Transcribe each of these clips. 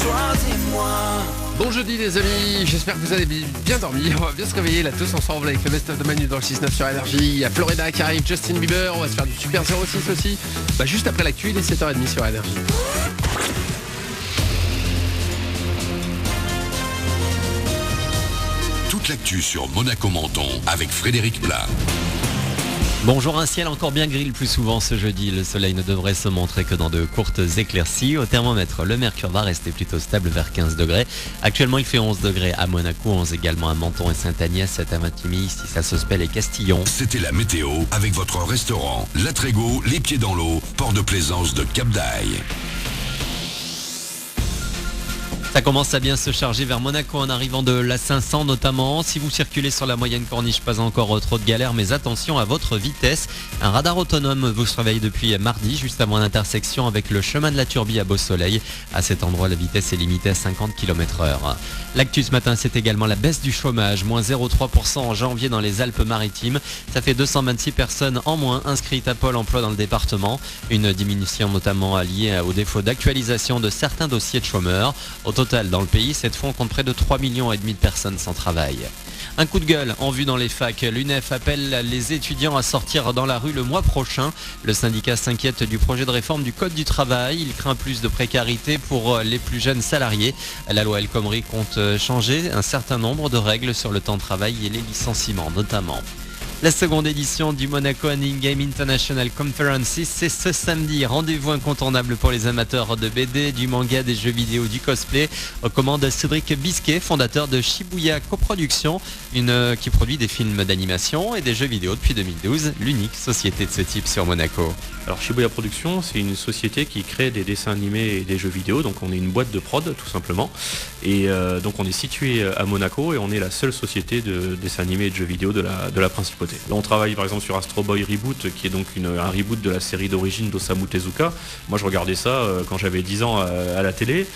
choisis-moi. Bon jeudi les amis, j'espère que vous allez bien dormir. On va bien se réveiller là tous ensemble avec le best-of de Manu dans le 6-9 sur Énergie. Il y a Florida qui arrive, Justin Bieber, on va se faire du Super 06 aussi. Juste après l'actu, il est 7h30 sur Énergie. Toute l'actu sur Monaco-Menton avec Frédéric Plat. Bonjour, un ciel encore bien gris le plus souvent ce jeudi. Le soleil ne devrait se montrer que dans de courtes éclaircies. Au thermomètre, le mercure va rester plutôt stable vers 15 degrés. Actuellement, il fait 11 degrés à Monaco, 11 également à Menton et Saint-Agnès, 7 à Vintimille, 6 à Sospel et Castillon. C'était la météo avec votre restaurant La Trégo, les pieds dans l'eau, port de plaisance de Cap-d'Aille. Ça commence à bien se charger vers Monaco en arrivant de la 500 notamment. Si vous circulez sur la moyenne corniche, pas encore trop de galères, mais attention à votre vitesse. Un radar autonome vous surveille depuis mardi, juste avant l'intersection avec le chemin de la Turbie à Beau-Soleil. À cet endroit, la vitesse est limitée à 50 km/h. L'actu ce matin, c'est également la baisse du chômage, moins 0,3% en janvier dans les Alpes-Maritimes. Ça fait 226 personnes en moins inscrites à Pôle emploi dans le département. Une diminution notamment liée au défaut d'actualisation de certains dossiers de chômeurs. Au total, dans le pays, cette fois, on compte près de 3,5 millions de personnes sans travail. Un coup de gueule en vue dans les facs. L'UNEF appelle les étudiants à sortir dans la rue le mois prochain. Le syndicat s'inquiète du projet de réforme du Code du travail. Il craint plus de précarité pour les plus jeunes salariés. La loi El Khomri compte changer un certain nombre de règles sur le temps de travail et les licenciements notamment. La seconde édition du Monaco Hunting Game International Conference, c'est ce samedi. Rendez-vous incontournable pour les amateurs de BD, du manga, des jeux vidéo, du cosplay. Aux commandes de Cédric Bisquet, fondateur de Shibuya Coproduction, qui produit des films d'animation et des jeux vidéo depuis 2012, l'unique société de ce type sur Monaco. Alors Shibuya Production, c'est une société qui crée des dessins animés et des jeux vidéo, donc on est une boîte de prod tout simplement. Et donc on est situé à Monaco et on est la seule société de dessins animés et de jeux vidéo de la principauté. Là, on travaille par exemple sur Astro Boy Reboot, qui est donc un reboot de la série d'origine d'Osamu Tezuka. Moi je regardais ça quand j'avais 10 ans à la télé.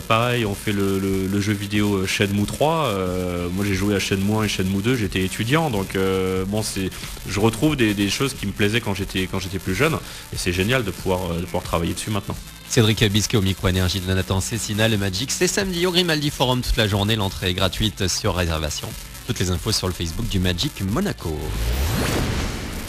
Pareil, on fait le jeu vidéo Shenmue 3. Moi j'ai joué à Shenmue 1 et Shenmue 2, j'étais étudiant, donc je retrouve des choses qui me plaisaient quand j'étais plus jeune. Et c'est génial de pouvoir travailler dessus maintenant. Cédric Bisquet au micro-énergie de Nathan Cécina, le Magic. C'est samedi au Grimaldi Forum toute la journée. L'entrée est gratuite sur réservation. Toutes les infos sur le Facebook du Magic Monaco.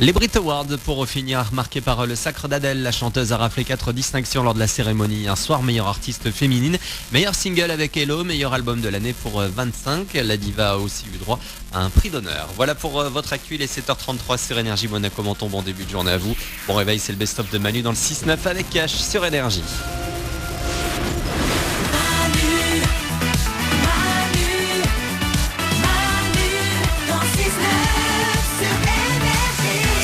Les Brit Awards pour finir, marqués par le sacre d'Adèle. La chanteuse a raflé 4 distinctions lors de la cérémonie. Un soir, meilleure artiste féminine, meilleur single avec Hello, meilleur album de l'année pour 25. La diva a aussi eu droit à un prix d'honneur. Voilà pour votre actu, il est 7h33 sur Énergie Monaco Menton. Bon début de journée à vous. Bon réveil, c'est le best-of de Manu dans le 6-9 avec Cash sur Énergie.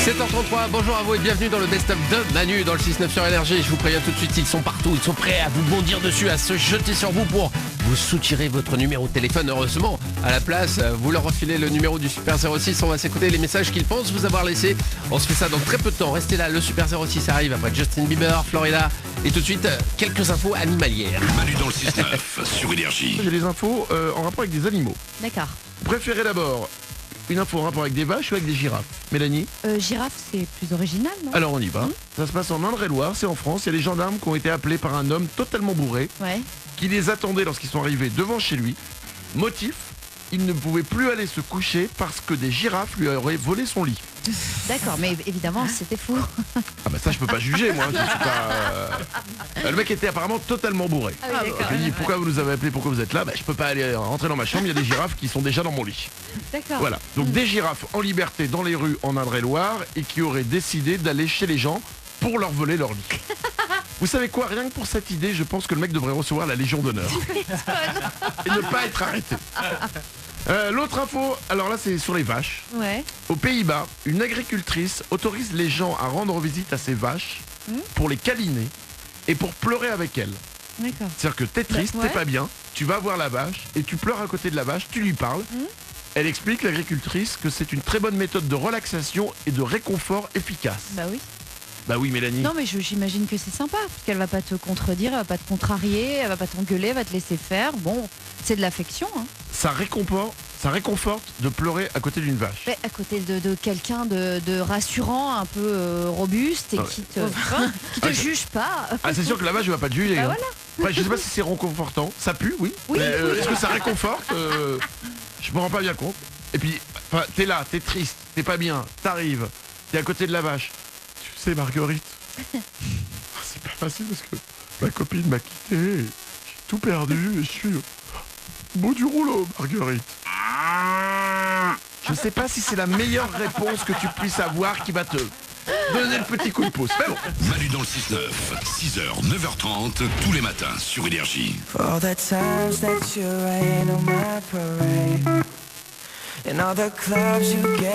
Sur 7h33, bonjour à vous et bienvenue dans le best-of de Manu dans le 6-9 sur Énergie. Je vous préviens tout de suite, ils sont partout, ils sont prêts à vous bondir dessus, à se jeter sur vous pour vous soutirer votre numéro de téléphone. Heureusement, à la place, vous leur refilez le numéro du Super 06, on va s'écouter les messages qu'ils pensent vous avoir laissés. On se fait ça dans très peu de temps, restez là, le Super 06 arrive après Justin Bieber, Florida et tout de suite, quelques infos animalières. Manu dans le 6-9 sur Énergie. J'ai des infos en rapport avec des animaux. D'accord. Vous préférez d'abord une info en rapport avec des vaches ou avec des girafes? Mélanie? Girafe, c'est plus original, non? Alors on y va. Ça se passe en Indre-et-Loire, c'est en France. Il y a des gendarmes qui ont été appelés par un homme totalement bourré Ouais. qui les attendait lorsqu'ils sont arrivés devant chez lui. Motif, il ne pouvait plus aller se coucher parce que des girafes lui auraient volé son lit. D'accord, mais évidemment, c'était fou. Ah bah ça je peux pas juger moi. Je suis pas, Le mec était apparemment totalement bourré. Ah oui, d'accord. Je lui ai dit pourquoi vous nous avez appelé, pourquoi vous êtes là? Bah je peux pas aller rentrer dans ma chambre, il y a des girafes qui sont déjà dans mon lit. D'accord. Voilà, donc des girafes en liberté dans les rues en Indre-et-Loire et qui auraient décidé d'aller chez les gens pour leur voler leur lit. Vous savez quoi, rien que pour cette idée, je pense que le mec devrait recevoir la Légion d'honneur. Et ne pas être arrêté. L'autre info, alors là c'est sur les vaches. Ouais. Aux Pays-Bas, une agricultrice autorise les gens à rendre visite à ses vaches pour les câliner et pour pleurer avec elles. D'accord. C'est-à-dire que t'es triste, Ouais. t'es pas bien, tu vas voir la vache et tu pleures à côté de la vache, tu lui parles. Elle explique, l'agricultrice, que c'est une très bonne méthode de relaxation et de réconfort efficace. Bah oui. Bah oui, Mélanie. Non, mais j'imagine que c'est sympa, parce qu'elle va pas te contredire, elle va pas te contrarier, elle va pas t'engueuler, elle va te laisser faire. Bon, c'est de l'affection, hein. Ça réconforte de pleurer à côté d'une vache. Mais à côté de quelqu'un de rassurant, un peu robuste et Ah ouais. qui te juge pas. Ah, c'est sûr que la vache, elle va pas te juger. Bah hein. voilà. Après, je sais pas si c'est réconfortant. Ça pue, oui. Oui. Mais, est-ce que ça réconforte Je me rends pas bien compte. Et puis, t'es là, t'es triste, t'es pas bien, t'arrives, t'es à côté de la vache. Tu sais, Marguerite, c'est pas facile parce que ma copine m'a quitté. J'ai tout perdu et je suis au bout du rouleau, Marguerite. Je sais pas si c'est la meilleure réponse que tu puisses avoir qui va te donner le petit coup de pouce. Mais bon. Manu dans le 6-9, 6h, 9h30, tous les matins sur Énergie. For all the times that you rain on my parade, and all the clubs you get